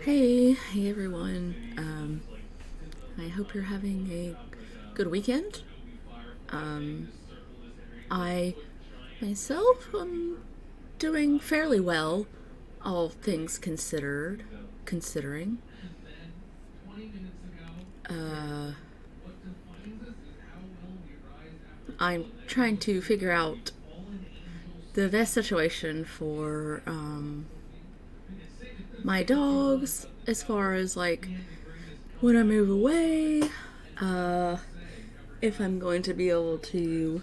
Hey everyone. I hope you're having a good weekend. Um, I myself am doing fairly well, all things considered. Considering, uh, I'm trying to figure out the best situation for my dogs as far as like when I move away. Uh, if I'm going to be able to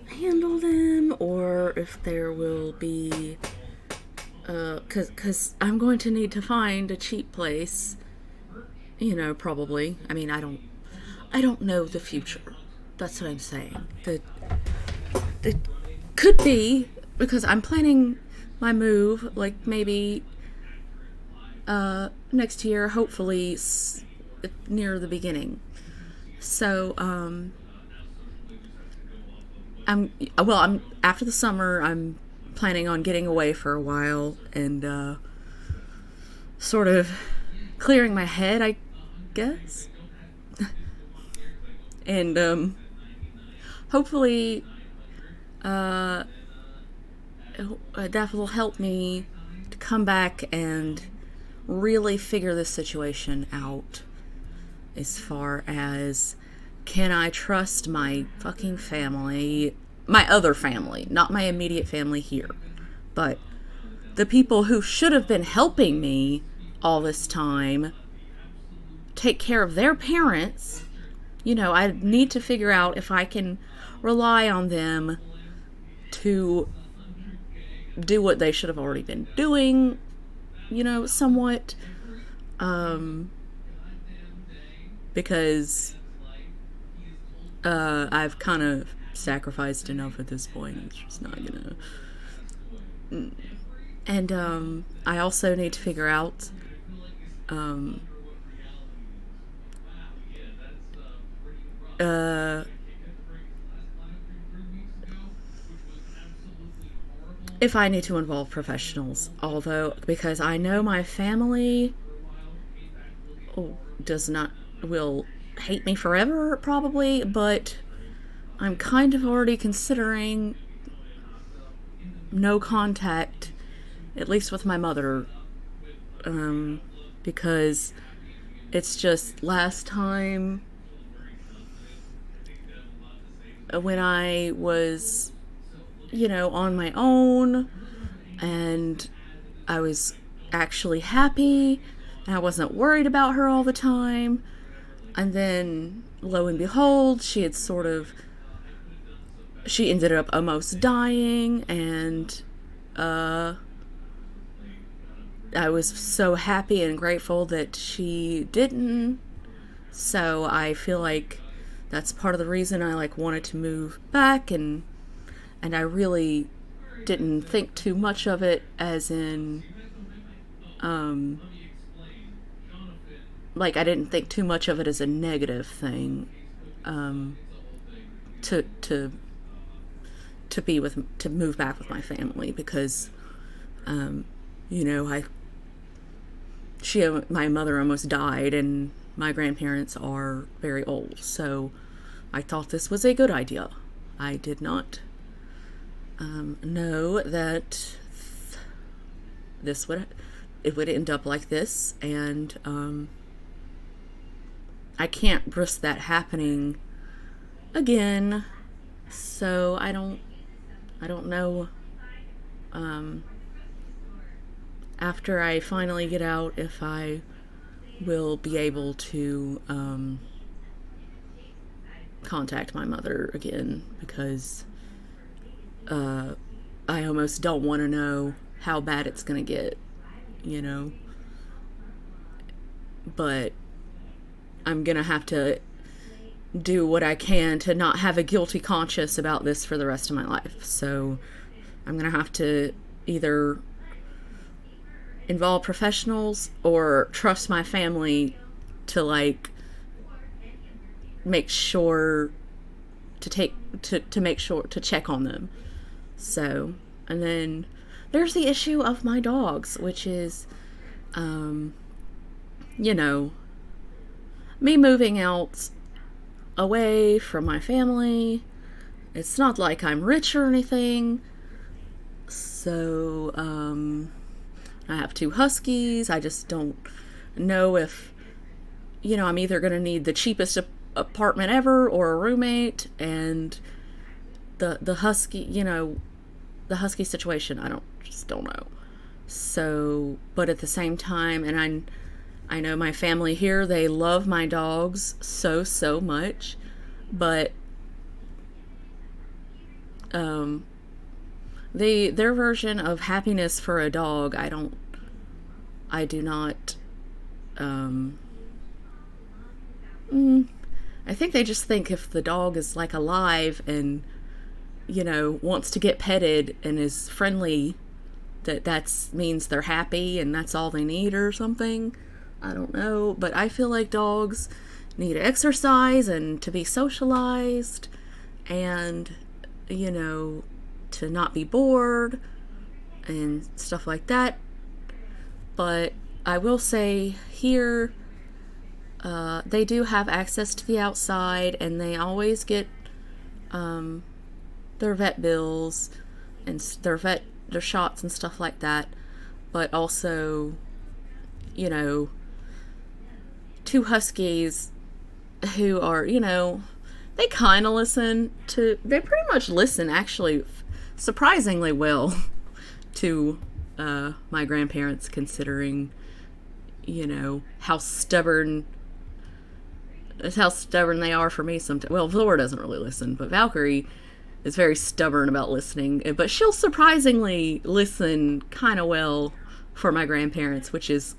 handle them or if there will be cuz I'm going to need to find a cheap place, probably. I mean, I don't know the future. That's what I'm saying. The could be because I'm planning my move like maybe next year, hopefully near the beginning. So, I'm after the summer. I'm planning on getting away for a while and sort of clearing my head, I guess, and hopefully uh, that will help me to come back and really figure this situation out. As far as can I trust my fucking family, my other family, not my immediate family here, but the people who should have been helping me all this time take care of their parents. I need to figure out if I can rely on them to do what they should have already been doing, somewhat. Because I've kind of sacrificed enough at this point. It's just not gonna. And I also need to figure out um, uh, if I need to involve professionals. Although, because I know my family does not will hate me forever, probably, but I'm kind of already considering no contact, at least with my mother, because it's just last time when I was, on my own and I was actually happy and I wasn't worried about her all the time. And then, lo and behold, she ended up almost dying, and I was so happy and grateful that she didn't. So I feel like that's part of the reason I wanted to move back, and I really didn't think too much of it as in I didn't think too much of it as a negative thing, to to move back with my family, because I my mother almost died and my grandparents are very old, so I thought this was a good idea. I did not know that this would it would end up like this, and I can't risk that happening again. So I don't know. After I finally get out, if I will be able to contact my mother again, because I almost don't want to know how bad it's going to get, you know. But I'm going to have to do what I can to not have a guilty conscience about this for the rest of my life. So I'm going to have to either involve professionals or trust my family to make sure to make sure to check on them. So, and then there's the issue of my dogs, which is you know, me moving out away from my family, it's not like I'm rich or anything. So, I have two huskies. I just don't know if, I'm either going to need the cheapest apartment ever or a roommate. And the husky, the husky situation, just don't know. So, but at the same time, and I know my family here, they love my dogs so much, but their version of happiness for a dog, I do not, I think they just think if the dog is like alive and, wants to get petted and is friendly, that means they're happy and that's all they need or something. I don't know, but I feel like dogs need exercise and to be socialized and, to not be bored and stuff like that. But I will say here, they do have access to the outside and they always get their vet bills and their shots and stuff like that. But also, two huskies who are, they kind of they pretty much listen actually surprisingly well to my grandparents, considering, how stubborn they are for me sometimes. Well, Laura doesn't really listen, but Valkyrie is very stubborn about listening, but she'll surprisingly listen kind of well for my grandparents, which is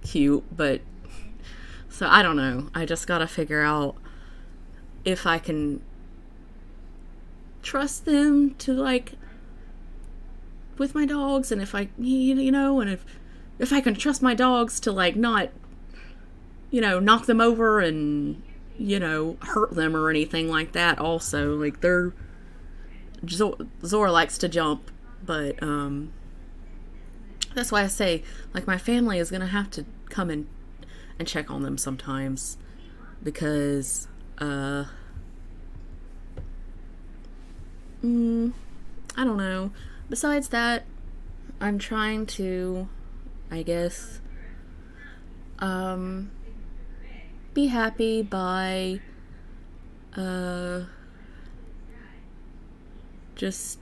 cute. But so I don't know, I just gotta figure out if I can trust them to, like, with my dogs, and if I, and if I can trust my dogs to, like, not, knock them over and, hurt them or anything like that. Also, like, Zora likes to jump, but that's why I say, like, my family is gonna have to come in and check on them sometimes, because I don't know. Besides that, I'm trying to, I guess, be happy by just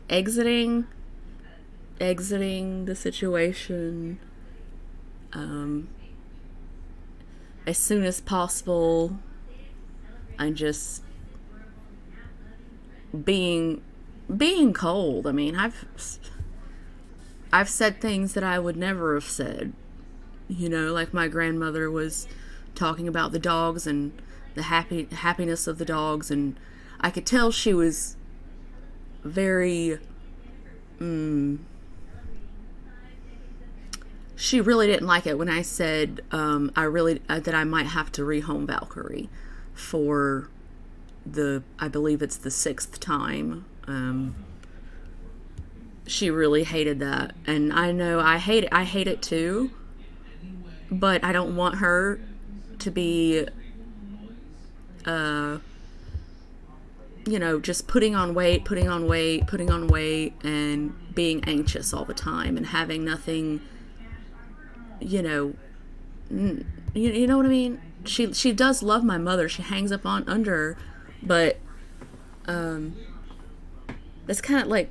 exiting the situation as soon as possible. I'm just being cold. I mean, I've said things that I would never have said. Like my grandmother was talking about the dogs and the happiness of the dogs, and I could tell she was very she really didn't like it when I said that I might have to rehome Valkyrie for I believe it's the 6th time. She really hated that, and I know I hate it too, but I don't want her to be just putting on weight and being anxious all the time and having nothing, you know what I mean? She does love my mother. She hangs up under her, but it's kind of like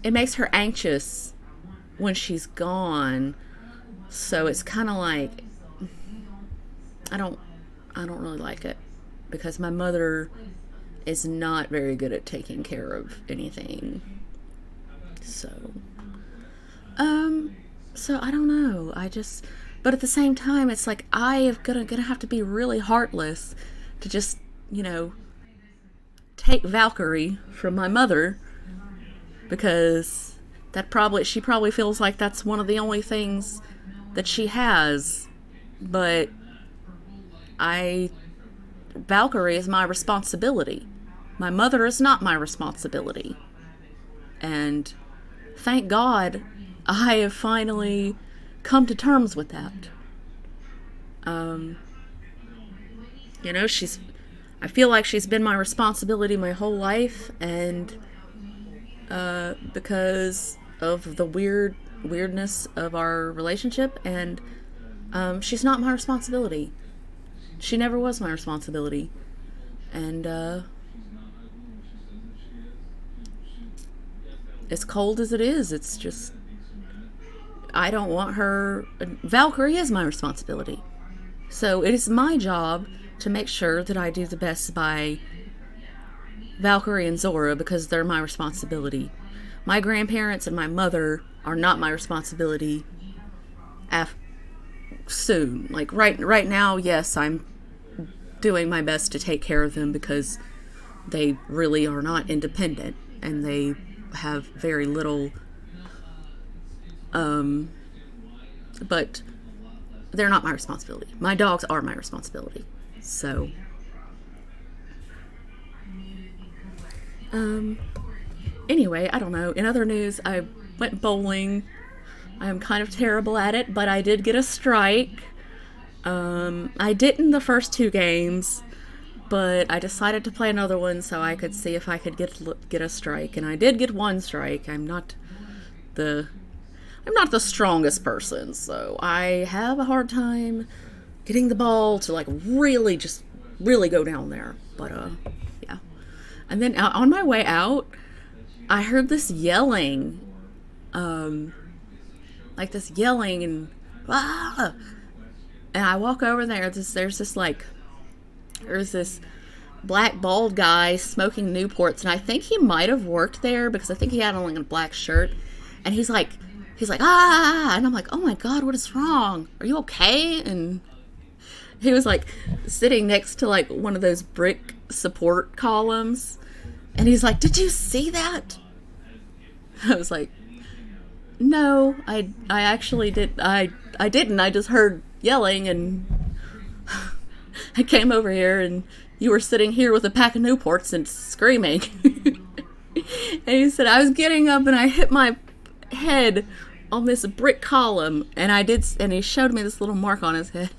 it makes her anxious when she's gone. So it's kind of like I don't really like it, because my mother is not very good at taking care of anything. So I don't know. But at the same time, it's like I am gonna have to be really heartless to just, take Valkyrie from my mother, because she probably feels like that's one of the only things that she has. But Valkyrie is my responsibility. My mother is not my responsibility. And thank God I have finally come to terms with that. You know, I feel like she's been my responsibility my whole life, and because of the weirdness of our relationship, and she's not my responsibility. She never was my responsibility. And as cold as it is, it's just, I don't want her. Valkyrie is my responsibility. So it is my job to make sure that I do the best by Valkyrie and Zora, because they're my responsibility. My grandparents and my mother are not my responsibility soon. Like right now, yes, I'm doing my best to take care of them because they really are not independent and they have very little but they're not my responsibility. My dogs are my responsibility. So anyway, I don't know. In other news, I went bowling. I'm kind of terrible at it, but I did get a strike. I didn't the first 2 games, but I decided to play another one so I could see if I could get a strike, and I did get 1 strike. I'm not the strongest person, so I have a hard time getting the ball to like really go down there. But yeah. And then on my way out, I heard this yelling, like this yelling, and ah! And I walk over there. There's this black bald guy smoking Newports, and I think he might have worked there because I think he had on like a black shirt. And he's like, ah! And I'm like, oh my God, what is wrong? Are you okay? And he was like sitting next to like one of those brick support columns, and he's like, did you see that? I was like, no, I actually did. I didn't. I just heard yelling, and I came over here, and you were sitting here with a pack of Newports and screaming. And he said, I was getting up and I hit my head on this brick column, and and he showed me this little mark on his head.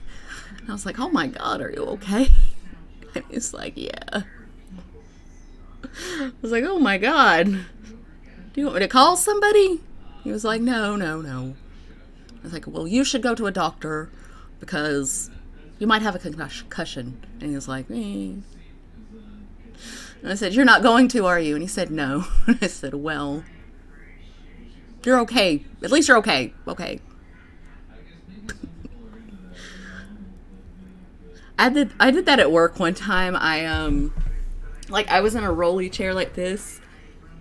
And I was like, oh my God, are you okay? And he's like, yeah. I was like, oh my God, do you want me to call somebody? He was like, no. I was like, well, you should go to a doctor because you might have a concussion. And he was like, And I said, you're not going to, are you? And he said, no. And I said, well, you're okay. At least you're okay. Okay. I did that at work one time. I was in a rolly chair like this,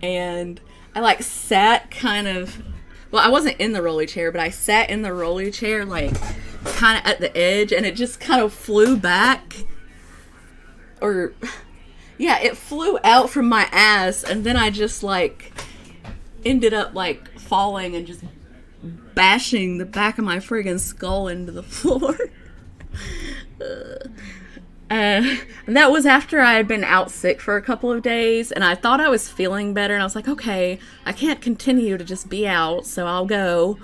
and I like sat kind of, well, I wasn't in the rolly chair, but I sat in the rolly chair like kind of at the edge, and it just kind of flew back, or yeah, it flew out from my ass, and then I just like ended up like falling and just bashing the back of my friggin' skull into the floor. And that was after I had been out sick for a couple of days, and I thought I was feeling better, and I was like, okay, I can't continue to just be out, so I'll go.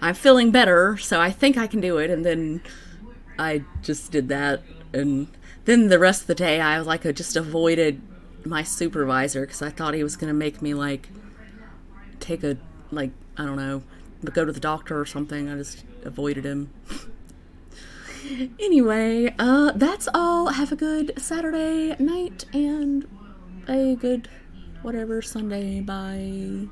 I'm feeling better, so I think I can do it. And then I just did that, and then the rest of the day I like just avoided my supervisor because I thought he was going to make me like take a, like, I don't know, go to the doctor or something. I just avoided him. Anyway, that's all. Have a good Saturday night and a good whatever Sunday. Bye.